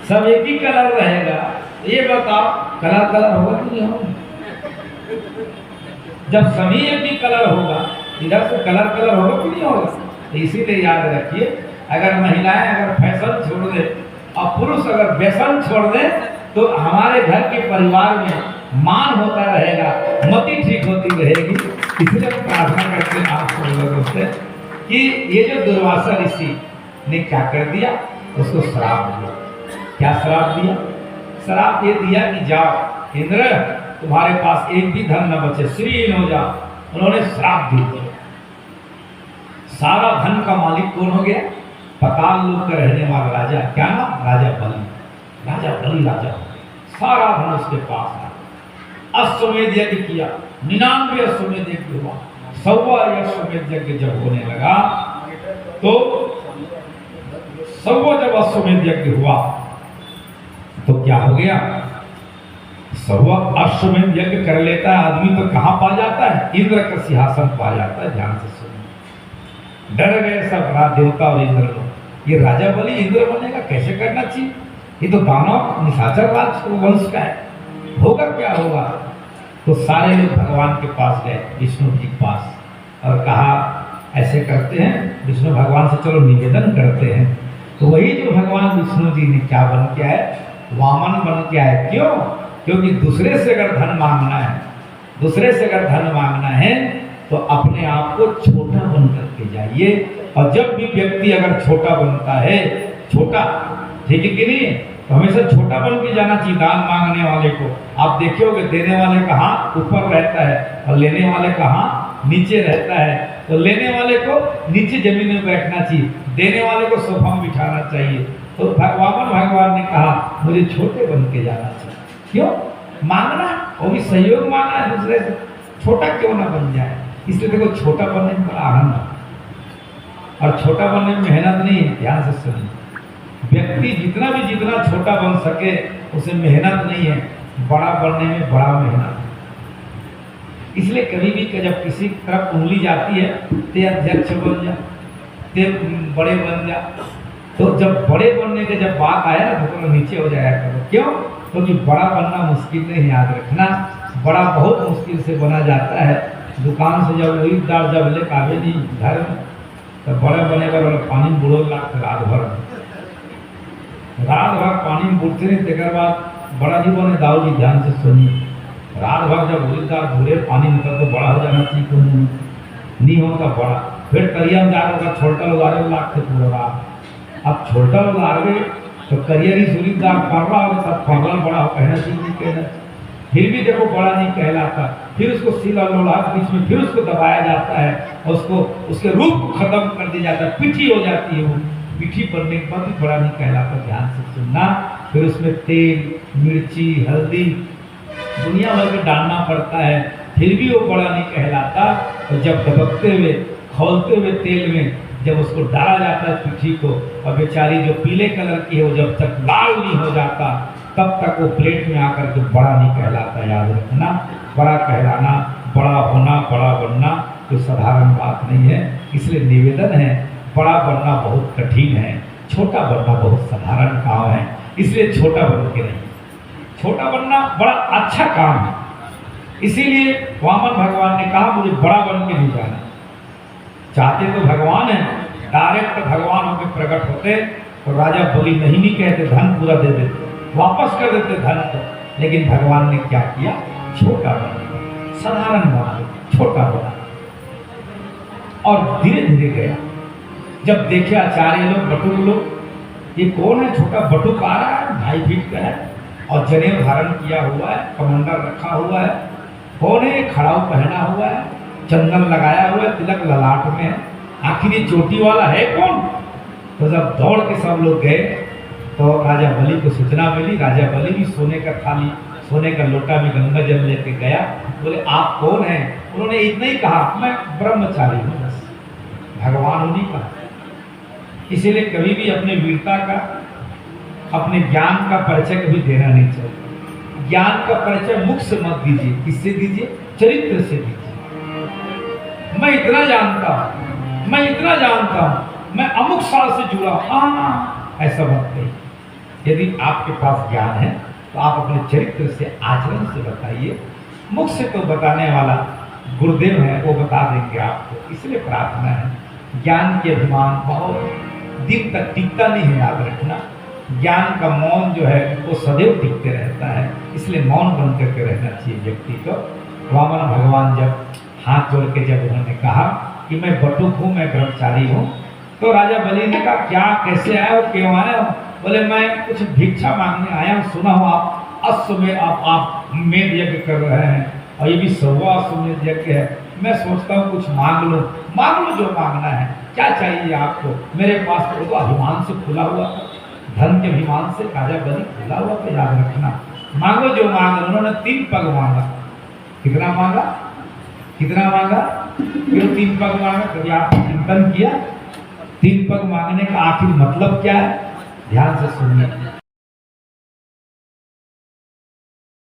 सब एक ही कलर रहेगा, ये बताओ कलर कलर होगा कि नहीं होगा? जब सभी एक ही कलर होगा, इधर से कलर कलर होगा कि नहीं होगा? तो इसीलिए याद रखिए, अगर महिलाएं अगर फैशन छोड़ दे और पुरुष अगर व्यसन छोड़ दे तो हमारे घर के परिवार में मान होता रहेगा, मति ठीक होती रहेगी। इसलिए हम प्रार्थना करते हैं आप सब लोगों से कि ये जो दुर्वासा ऋषि ने क्या कर दिया, उसको श्राप दिया। क्या श्राप दिया? श्राप ये दिया कि जाओ इंद्र, तुम्हारे पास एक भी धन न बचे, श्रीहीन हो जाओ। उन्होंने श्राप दे दिया। सारा धन का मालिक कौन हो गया? पाताल लोक का रहने वाला राजा, क्या नाम? राजा बलि। राजा बलि राजा हो गया, सारा धन उसके पास है। अश्वमेध यज्ञ किया, 99 अश्वमेध यज्ञ हुआ। 100वां अश्वमेध यज्ञ जब होने लगा तो 100वां जब अश्वमेध यज्ञ हुआ तो क्या हो गया? 100वां अश्वमेध यज्ञ कर लेता है आदमी तो कहां पा जाता है? इंद्र का सिंहासन पा जाता है। ध्यान से सुनिए, डर गए सब राज देवता और इंद्र लोग। ये राजा बलि इंद्र बनेगा, कैसे करना चाहिए? ये तो दानव निशाचर राज वंश का है, होगा क्या होगा? तो सारे लोग भगवान के पास गए, विष्णु जी के पास, और कहा ऐसे करते हैं, विष्णु भगवान से चलो निवेदन करते हैं। तो वही जो भगवान विष्णु जी ने क्या बन के आए? वामन बन के आए। क्यों? क्योंकि दूसरे से अगर धन मांगना है, दूसरे से अगर धन मांगना है तो अपने आप को छोटा बन करके जाइए। और जब भी व्यक्ति अगर छोटा बनता है, छोटा, ठीक है कि नहीं, तो हमेशा छोटा बन के जाना चाहिए दान मांगने वाले को। आप देखियोगे देने वाले का हाथ ऊपर रहता है और लेने वाले का हाथ नीचे रहता है। तो लेने वाले को नीचे जमीन में बैठना चाहिए, देने वाले को सोफा में बिठाना चाहिए। तो वामन भगवान ने कहा मुझे छोटे बन के जाना चाहिए। क्यों? मांगना, वो भी सहयोग मांगना है दूसरे से, छोटा क्यों ना बन जाए। इसलिए देखो छोटा बनने में बड़ा आनंद है, और छोटा बनने में मेहनत नहीं है। ध्यान से सुनिए, व्यक्ति जितना छोटा बन सके उसे मेहनत नहीं है, बड़ा बनने में बड़ा मेहनत है। इसलिए कभी भी जब किसी तरफ उंगली जाती है ते अध्यक्ष बन जा, ते बड़े बन जा। तो जब बड़े बनने के जब बात आया ना तो नीचे हो जाया करो। क्यों? क्योंकि बड़ा बनना मुश्किल नहीं, याद रखना, बड़ा बहुत मुश्किल से बना जाता है। दुकान से जब खरीदार जब ले आवे नहीं घर में, तो बड़े बनेगा बोले पानी में बुड़ो लाख रात भर पानी में बुड़ते नहीं। तेकर बाद बड़ा जी बने दाऊ जी, ध्यान से सुनिए, रात भर जब खरीदार बुरे पानी में तो बड़ा हो जाना चाहिए, क्यों नहीं होगा बड़ा। फिर करिया में जाकर छोटा लोग आ रहे लाख से पूरा रात। अब छोटा लोग आ रहे तो करियर ही सूरीदार पड़ रहा हो, सब फगल बड़ा हो, कहना चाहिए नहीं कहना, फिर भी देखो बड़ा नहीं कहलाता। फिर उसको सिला लोढ़ा बीच में फिर उसको दबाया जाता है और उसको उसके रूप को खत्म कर दिया जाता है, पिठी हो जाती है वो। पिठी बनने के बाद भी बड़ा नहीं कहलाता। ध्यान से सुनना। फिर उसमें तेल, मिर्ची, हल्दी दुनिया भर में डालना पड़ता है, फिर भी वो बड़ा नहीं कहलाता। तो जब दबकते हुए खौलते हुए तेल में जब उसको डाला जाता है पिठी को, और बेचारी जो पीले कलर की है वो जब तक लाल नहीं हो जाता तब तक वो प्लेट में आकर के बड़ा नहीं कहलाता। याद रखना, बड़ा कहलाना, बड़ा होना, बड़ा बनना कोई साधारण बात नहीं है। इसलिए निवेदन है, बड़ा बनना बहुत कठिन है, छोटा बनना बहुत साधारण काम है। इसलिए छोटा बन के नहीं, छोटा बनना बड़ा अच्छा काम है। इसीलिए वामन भगवान ने कहा मुझे बड़ा बन के नहीं जाना। चाहते तो भगवान है, डायरेक्ट भगवान होकर प्रकट होते तो राजा बलि नहीं कहते, धन पूरा दे देते, वापस कर देते धन को। लेकिन भगवान ने क्या किया? छोटा बना, साधारण बना, छोटा बना, और धीरे धीरे गया। जब देखे आचार्य लोग, बटुक लोग, ये कौन है? छोटा बटुक आ रहा है, 2.5 फीट का है और जनेऊ धारण किया हुआ है, कमंडल रखा हुआ है। कौन है? खड़ाऊ पहना हुआ है, चंदन लगाया हुआ है, तिलक ललाट में है, आखिर ये चोटी वाला है कौन? तो जब दौड़ के सब लोग गए तो राजा बलि को सूचना मिली। राजा बलि भी सोने का थाली, सोने का लोटा में गंगा जल लेके गया। बोले आप कौन हैं? उन्होंने इतना ही कहा मैं ब्रह्मचारी हूँ, बस भगवान उन्हीं का। इसीलिए कभी भी अपने वीरता का, अपने ज्ञान का परिचय कभी देना नहीं चाहिए। ज्ञान का परिचय मुख से मत दीजिए। किससे दीजिए? चरित्र से दीजिए। मैं इतना जानता हूं, मैं इतना जानता हूं, मैं अमुक साल से जुड़ा, ऐसा मत कहिए। यदि आपके पास ज्ञान है तो आप अपने चरित्र से, आचरण से बताइए। मुख से तो बताने वाला गुरुदेव है, वो बता देंगे आपको। इसलिए प्रार्थना है, ज्ञान के अभिमान बहुत दिन तक टिकता नहीं है, याद रखना। ज्ञान का मौन जो है वो सदैव टिकते रहता है, इसलिए मौन बन करके रहना चाहिए व्यक्ति को। वामन भगवान जब हाथ जोड़ के जब उन्होंने कहा कि मैं बटुक हूँ, मैं ब्रह्मचारी हूँ, तो राजा बलि ने कहा क्या, कैसे आए हो, क्यों आए हो? बोले मैं कुछ भिक्षा मांगने आया हूँ, सुना हूँ आप अश्वमेध आप मेध यज्ञ कर रहे हैं और ये भी 100वां अश्वमेध यज्ञ है, मैं सोचता हूँ कुछ मांग लो जो मांगना है। क्या चाहिए आपको? मेरे पास तो अभिमान से खुला हुआ था, धन के अभिमान से राजा बलि खुला हुआ था, याद रखना। मांगो जो मांग। उन्होंने 3 पग मांगा। कितना मांगा? कितना मांगा? क्यों 3 पग मांगा? कभी आपने चिंतन किया 3 पग मांगने का आखिर मतलब क्या है? ध्यान से सुनिए।